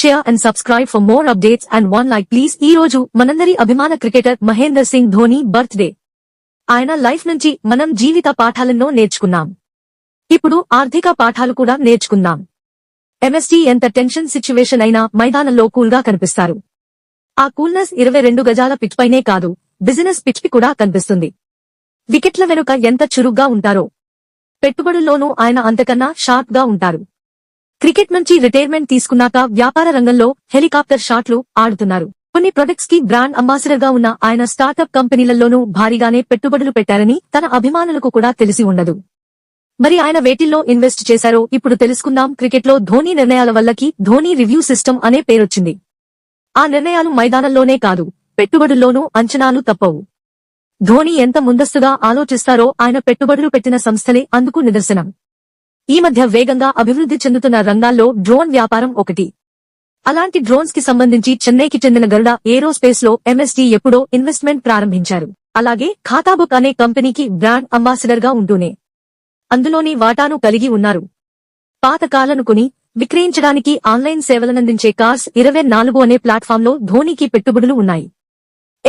share and subscribe for more updates and one like please. ఈ రోజు మనందరి అభిమాన క్రికెటర్ మహేందర్ సింగ్ ధోని బర్త్డే. ఆయన లైఫ్ నుంచి మనం జీవిత పాఠాలను నేర్చుకున్నాం. ఇప్పుడు ఆర్థిక పాఠాలు కూడా నేర్చుకుందాం. ఎంఎస్టీ ఎంత టెన్షన్ సిచ్యువేషన్ అయినా మైదానంలో కూల్ గా కనిపిస్తారు. ఆ కూల్నెస్ 22 గజాల పిచ్ పైనే కాదు, బిజినెస్ పిచ్ పై కూడా కనిపిస్తుంది. వికెట్ల వెనుక ఎంత చురుగ్గా ఉంటారో, పెట్టుబడుల్లోనూ ఆయన అంతకన్నా షార్ప్ గా ఉంటారు. క్రికెట్ నుంచి రిటైర్మెంట్ తీసుకున్నాక వ్యాపార రంగంలో హెలికాప్టర్ షాట్లు ఆడుతున్నారు. కొన్ని ప్రొడక్ట్స్ కి బ్రాండ్ అంబాసిడర్ గా ఉన్న ఆయన స్టార్టప్ కంపెనీలలోనూ భారీగానే పెట్టుబడులు పెట్టారని తన అభిమానులకు కూడా తెలిసి ఉండదు. మరి ఆయన వేటిల్లో ఇన్వెస్ట్ చేశారో ఇప్పుడు తెలుసుకుందాం. క్రికెట్ లో ధోని నిర్ణయాల వల్లకి ధోని రివ్యూ సిస్టమ్ అనే పేరొచ్చింది. ఆ నిర్ణయాలు మైదానంలోనే కాదు, పెట్టుబడుల్లోనూ అంచనాలు తప్పవు. ధోని ఎంత ముందస్తుగా ఆలోచిస్తారో ఆయన పెట్టుబడులు పెట్టిన సంస్థలే అందుకు నిదర్శనం. ఈ మధ్య వేగంగా అభివృద్ధి చెందుతున్న రంగాల్లో డ్రోన్ వ్యాపారం ఒకటి. అలాంటి డ్రోన్స్ కి సంబంధించి చెన్నైకి చెందిన గరుడ ఏరోస్పేస్ లో ఎంఎస్డీ ఎప్పుడో ఇన్వెస్ట్మెంట్ ప్రారంభించారు. అలాగే ఖాతాబుక్ అనే కంపెనీకి బ్రాండ్ అంబాసిడర్ గా ఉంటూనే అందులోని వాటాను కలిగి ఉన్నారు. పాత కార్లను కొని విక్రయించడానికి ఆన్లైన్ సేవలనందించే కార్స్ 24 అనే ప్లాట్ఫామ్ లో ధోనికి పెట్టుబడులు ఉన్నాయి.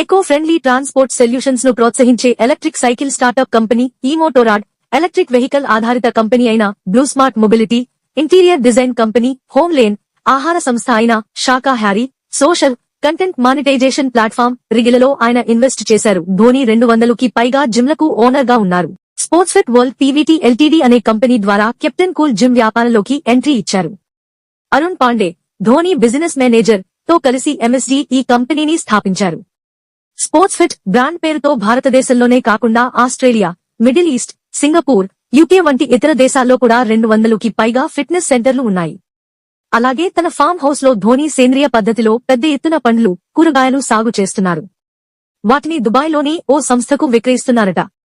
ఎకో ఫ్రెండ్లీ ట్రాన్స్పోర్ట్ సొల్యూషన్స్ ను ప్రోత్సహించే electric cycle startup company EMotorad, electric vehicle ఆధారిత కంపెనీ అయిన BluSmart mobility, interior design company HomeLane, ఆహార సంస్థ అయిన శాకాహారి, సోషల్ కంటెంట్ మానిటైజేషన్ ప్లాట్ఫామ్ రిగిలలో ఆయన ఇన్వెస్ట్ చేశారు. ధోని 200కి పైగా జిమ్లకు ఓనర్ గా ఉన్నారు. Sports fit world PVT LTD అనే కంపెనీ ద్వారా కెప్టెన్ కూల్ జిమ్ వ్యాపారంలోకి ఎంట్రీ ఇచ్చారు. అరుణ్ పాండే, ధోని బిజినెస్ మేనేజర్ తో కలిసి ఎంఎస్డీ ఈ కంపెనీని స్థాపించారు. స్పోర్ట్స్ ఫిట్ బ్రాండ్ పేరుతో భారతదేశంలోనే కాకుండా Australia, middle east, Singapore, UK వంటి ఇతర దేశాల్లో కూడా 200కి పైగా ఫిట్నెస్ సెంటర్లు ఉన్నాయి. అలాగే తన ఫామ్ హౌస్ లో ధోని సేంద్రియ పద్ధతిలో పెద్ద ఎత్తున పండ్లు, కూరగాయలు సాగు చేస్తున్నారు. వాటిని దుబాయ్లోని ఓ సంస్థకు విక్రయిస్తున్నారట.